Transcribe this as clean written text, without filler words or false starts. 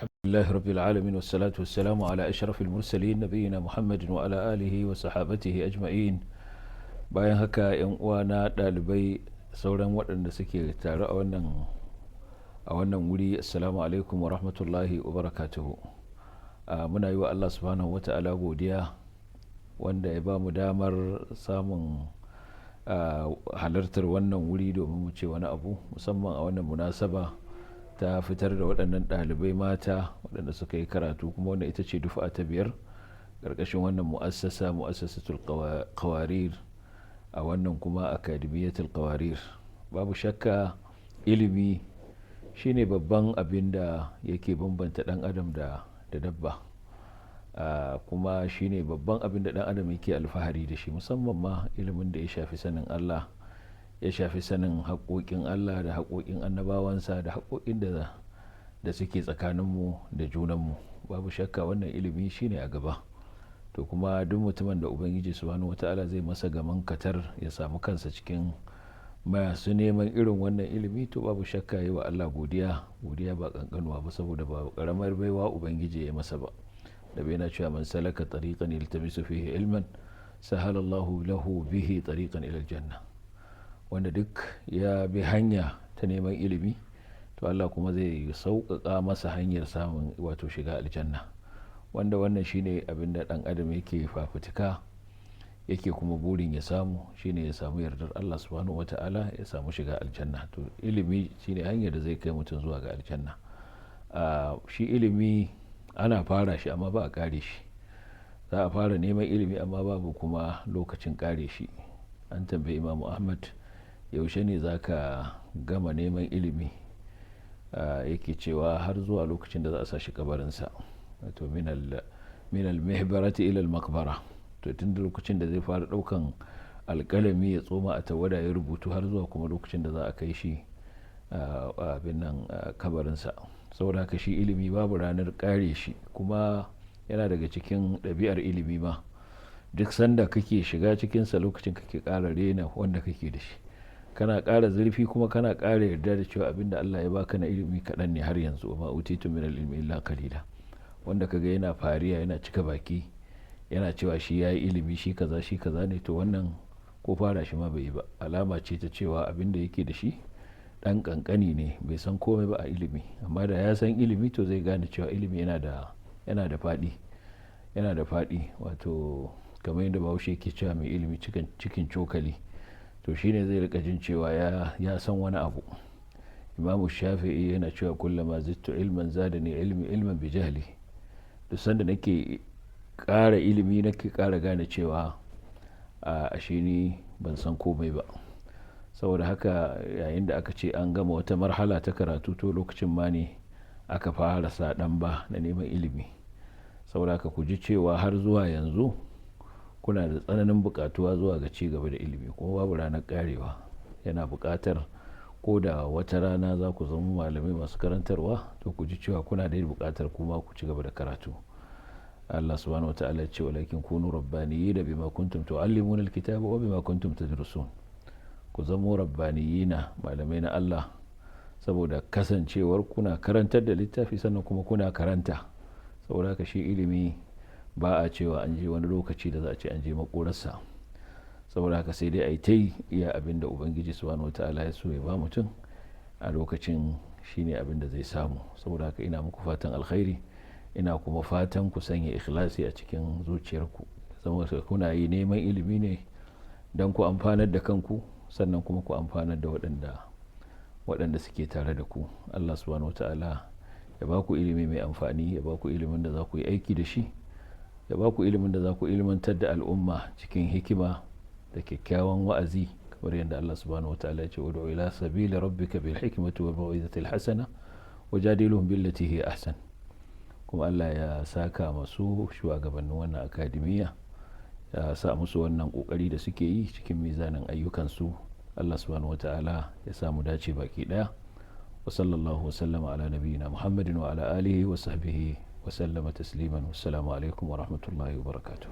الحمد لله رب العالمين والصلاة والسلام على أشرف المرسلين نبينا محمد وعلى آله وصحابته أجمعين. bayan haka yan uwana ɗalibai sauran waɗanda suke tare a wannan wuri, assalamu alaikum wa rahmatullahi wa barakatuhu. Muna yi wa Allah subhanahu wata'ala godiya wanda ya ba mu damar samun halartar wannan wuri domin mu ce wani abu, musamman a wannan munasaba ta fitar da waɗannan ɗalibai mata waɗanda suka yi karatu, kuma wannan ita ce dufa ta biyar ƙarƙashin wannan mu'assasatul qawarir a wannan kuma akademiyatul qawarir. Babu shakka ilimi shine babban abin da yake bambanta ɗan adam da dabba, kuma shine babban abin da ɗan adam yake alfahari da shi, musamman ma ilimin da ya shafi sanin Allah, ya shafi sanin haƙoƙin Allah da haƙoƙin annabawansa da haƙoƙin da suke tsakaninmu da junanmu. Babu shakka wannan ilimi shine a gaba, to kuma duk mutumin da ubangiji subhanahu wata'ala zai masa gaman katar ya samu kansa cikin masu neman irin wannan ilimi, to babu shakka yi wa Allah godiya ba kankanuwa ba, saboda ba karamar baiwa ubangiji ya masa ba. da bai na cewa man salaka tariqan yaltamisu fihi ilman sahala Allahu lahu bihi tariqan ila aljanna. Wanda duk ya bi hanya ta neman ilimi, to Allah kuma zai sauƙaƙa masa hanyar samun wato shiga aljanna, wanda wannan shine abin da dan adam yake fafutuka yake kuma burin ya samu, shine ya samu yardar Allah subhanahu wata'ala, ya samu shiga aljanna. To ilimi shine hanyar da zai kai mutum zuwa ga aljanna. Shi ilimi ana fara shi amma ba a kare shi. Za a fara neman ilimi amma babu kuma lokacin kare shi. An tambayi Imam Ahmad, yaushe ne zaka gama neman ilimi? Yake cewa har zuwa lokacin da za a sa shi kabarinsa, wato min al-mihbarati ila al-maqbara. To tun da lokacin da zai fara daukan alkalami ya tsoma a tawada ya rubutu, har zuwa kuma lokacin da za a kai shi abin nan kabarinsa. Saboda haka shi ilimi babu ranar kare shi, kuma yana daga cikin ɗabi'ar ilimi ma, duk sanda kake shiga cikinsa lokacin kake ƙara rena wanda kake da shi, kana ƙara zurfi kuma kana ƙara yarda da cewa abinda Allah ya baka na ilimi kaɗan ne har yanzu. wa ma utitu min al-ilmi illa qalila. Wanda kaga yana fariya, yana cika baki, yana cewa shi yayi ilimi, shi kaza ne, to wannan ko fara shi ma bai yi ba. Alama ce ta cewa abinda yake da shi dan kankani ne, bai san komai ba a ilimi. Amma da ya san ilimi, to zai gane cewa ilimi yana da faɗi, wato kamar yadda Bahaushe ke cewa mai ilimi cikin cokali, to shine zai rika jin cewa ya san wani abu. Imamu Shafi'i yana cewa kullama zittu ilman zadani ilman bi jahli. Duk sanda nake ƙara ilimi nake ƙara gane cewa ashe ni ban san komai ba. Saboda haka yayin da aka ce an gama wata marhala ta karatu, to lokacin ma ne aka fara saɗan ba na neman ilimi. Saboda haka ku ji cewa har zuwa yanzu kuna da tsananin buƙatuwa zuwa ga ci gaba da ilimi, kuma babu ranar ƙarewa. Yana buƙatar ko da wata rana za ku zama malamai masu karantarwa, to ku ji cewa kuna da buƙatar kuma ku ci gaba da karatu. Allah subhanahu wata'ala ce walakin kunu rabbaniyina bima kuntum tu'allimuna alkitaba wa bima kuntum tadrusun. Ku zamo rabbaniyina, malamai na Allah, saboda kasancewar kuna karantar da littafi sannan kuma kuna karanta. Saboda haka shi ilimi ba a cewa an je wani lokaci da za a ce an je makorarsa. Saboda haka sai dai a yi ta yi iya abin da ubangiji subhanahu wata'ala ya so ya ba mutum a lokacin, shine abin da zai samu. Saboda haka ina muku fatan alkhairi, ina kuma fatan ku sanya ikhlasi a cikin zuciyarku, zama kuna yi neman ilimi ne don ku amfanar da kanku, sannan kuma ku amfanar da waɗanda suke tare da ku. Allah subhanahu wata'ala ya ba ku ilimi mai amfani, ya ba ku ilimin da za ku yi aiki da shi, ya ba ku ilimin da za ku ilmantar da al'umma cikin hikima da kyakkyawan wa'azi, kamar yadda Allah subhanahu wata'ala ya ce ud'u ila sabili rabbika bil hikmati wal mau'izati al hasana wajadilhum billati hiya ahsan. Kuma Allah ya saka masu shugabannin wannan akademiya, ya sa musu wannan kokari da suke yi cikin mizanin ayyukansu. Allah subhanahu wata'ala ya samu dace baki daya. wa sallallahu wa sallama ala nabiyyina Muhammadin wa ala alihi wa sahbihi wa sallama tasliman. Wassalamu alaikum wa rahmatullahi wa barakatuh.